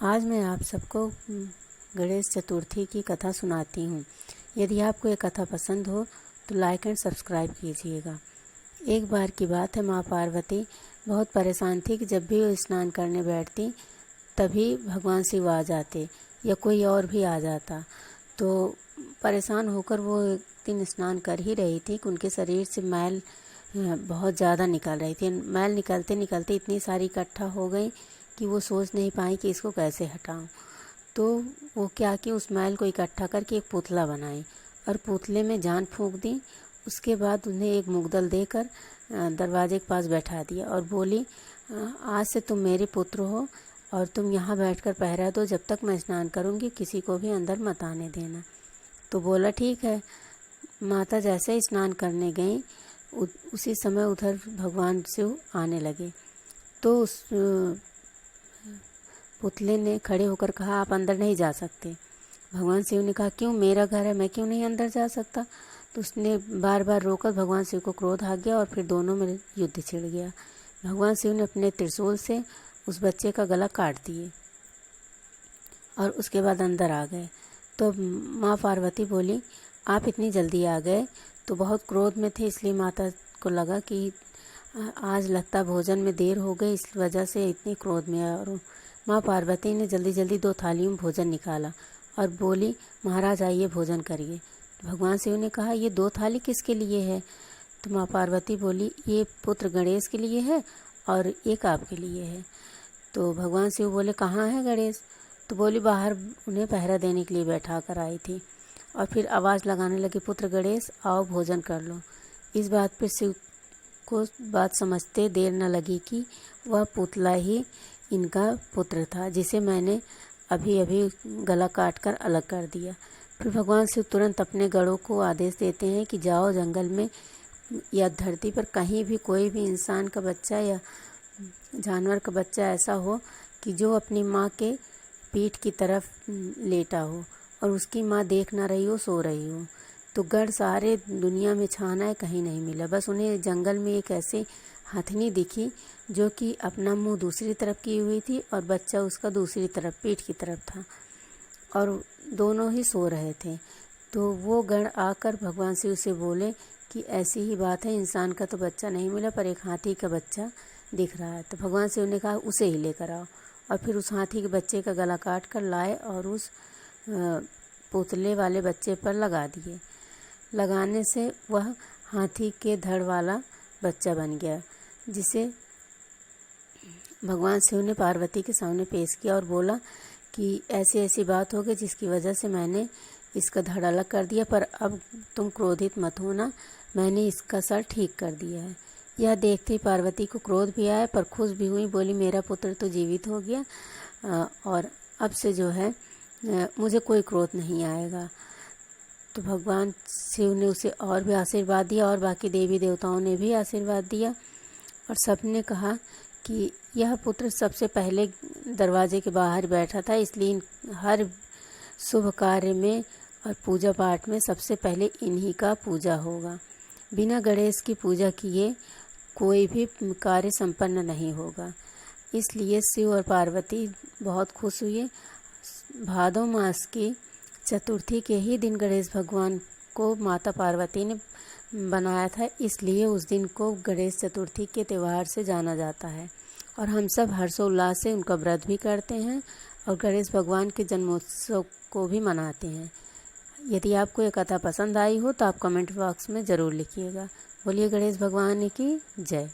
आज मैं आप सबको गणेश चतुर्थी की कथा सुनाती हूँ। यदि आपको ये कथा पसंद हो तो लाइक एंड सब्सक्राइब कीजिएगा। एक बार की बात है, माँ पार्वती बहुत परेशान थी कि जब भी वो स्नान करने बैठती तभी भगवान शिव आ जाते या कोई और भी आ जाता। तो परेशान होकर वो एक दिन स्नान कर ही रही थी कि उनके शरीर से मैल बहुत ज़्यादा निकल रही थी। मैल निकलते निकलते इतनी सारी इकट्ठा हो गई कि वो सोच नहीं पाई कि इसको कैसे हटाऊं। तो वो क्या कि उस मैल को इकट्ठा करके एक पुतला बनाई और पुतले में जान फूंक दी। उसके बाद उन्हें एक मुग्दल देकर दरवाजे के पास बैठा दिया और बोली, आज से तुम मेरे पुत्र हो और तुम यहाँ बैठकर पहरा दो, जब तक मैं स्नान करूँगी किसी को भी अंदर मत आने देना। तो बोला ठीक है। माता जैसे ही स्नान करने गई उसी समय उधर भगवान शिव आने लगे। तो उस पुतले ने खड़े होकर कहा, आप अंदर नहीं जा सकते। भगवान शिव ने कहा, क्यों, मेरा घर है, मैं क्यों नहीं अंदर जा सकता। तो उसने बार बार रोकर भगवान शिव को क्रोध आ गया और फिर दोनों में युद्ध छिड़ गया। भगवान शिव ने अपने त्रिशूल से उस बच्चे का गला काट दिए और उसके बाद अंदर आ गए। तो माँ पार्वती बोली, आप इतनी जल्दी आ गए। तो बहुत क्रोध में थे, इसलिए माता को लगा कि आज लगता भोजन में देर हो गई, इस वजह से इतनी क्रोध में आया। और माँ पार्वती ने जल्दी जल्दी 2 थालियों में भोजन निकाला और बोली, महाराज आइए भोजन करिए। तो भगवान शिव ने कहा, ये 2 थाली किसके लिए है। तो माँ पार्वती बोली, ये पुत्र गणेश के लिए है और एक आपके लिए है। तो भगवान शिव बोले, कहाँ है गणेश। तो बोली, बाहर उन्हें पहरा देने के लिए बैठा कर आई थी। और फिर आवाज़ लगाने लगी, पुत्र गणेश आओ भोजन कर लो। इस बात पर शिव को बात समझते देर न लगी कि वह पुतला ही इनका पुत्र था, जिसे मैंने अभी अभी गला काट कर अलग कर दिया। फिर भगवान शिव तुरंत अपने गणों को आदेश देते हैं कि जाओ जंगल में या धरती पर कहीं भी कोई भी इंसान का बच्चा या जानवर का बच्चा ऐसा हो कि जो अपनी माँ के पीठ की तरफ लेटा हो और उसकी माँ देख ना रही हो, सो रही हो। तो गढ़ सारे दुनिया में छाना है, कहीं नहीं मिला। बस उन्हें जंगल में एक ऐसी हथनी दिखी जो कि अपना मुंह दूसरी तरफ की हुई थी और बच्चा उसका दूसरी तरफ पीठ की तरफ था और दोनों ही सो रहे थे। तो वो गण आकर भगवान शिव से बोले कि ऐसी ही बात है, इंसान का तो बच्चा नहीं मिला पर एक हाथी का बच्चा दिख रहा है। तो भगवान शिव ने कहा, उसे ही लेकर आओ। और फिर उस हाथी के बच्चे का गला काट कर लाए और उस पुतले वाले बच्चे पर लगा दिए। लगाने से वह हाथी के धड़ वाला बच्चा बन गया, जिसे भगवान शिव ने पार्वती के सामने पेश किया और बोला कि ऐसी ऐसी बात हो गई जिसकी वजह से मैंने इसका धड़ अलग कर दिया, पर अब तुम क्रोधित मत होना, मैंने इसका सर ठीक कर दिया है। यह देखते ही पार्वती को क्रोध भी आया पर खुश भी हुई। बोली, मेरा पुत्र तो जीवित हो गया और अब से जो है मुझे कोई क्रोध नहीं आएगा। तो भगवान शिव ने उसे और भी आशीर्वाद दिया और बाकी देवी देवताओं ने भी आशीर्वाद दिया और सबने कहा कि यह पुत्र सबसे पहले दरवाजे के बाहर बैठा था, इसलिए हर शुभ कार्य में और पूजा पाठ में सबसे पहले इन्हीं का पूजा होगा। बिना गणेश की पूजा किए कोई भी कार्य संपन्न नहीं होगा। इसलिए शिव और पार्वती बहुत खुश हुए। भादो मास की चतुर्थी के ही दिन गणेश भगवान को माता पार्वती ने बनाया था, इसलिए उस दिन को गणेश चतुर्थी के त्यौहार से जाना जाता है और हम सब हर्षोल्लास से उनका व्रत भी करते हैं और गणेश भगवान के जन्मोत्सव को भी मनाते हैं। यदि आपको ये कथा पसंद आई हो तो आप कमेंट बॉक्स में ज़रूर लिखिएगा। बोलिए गणेश भगवान की जय।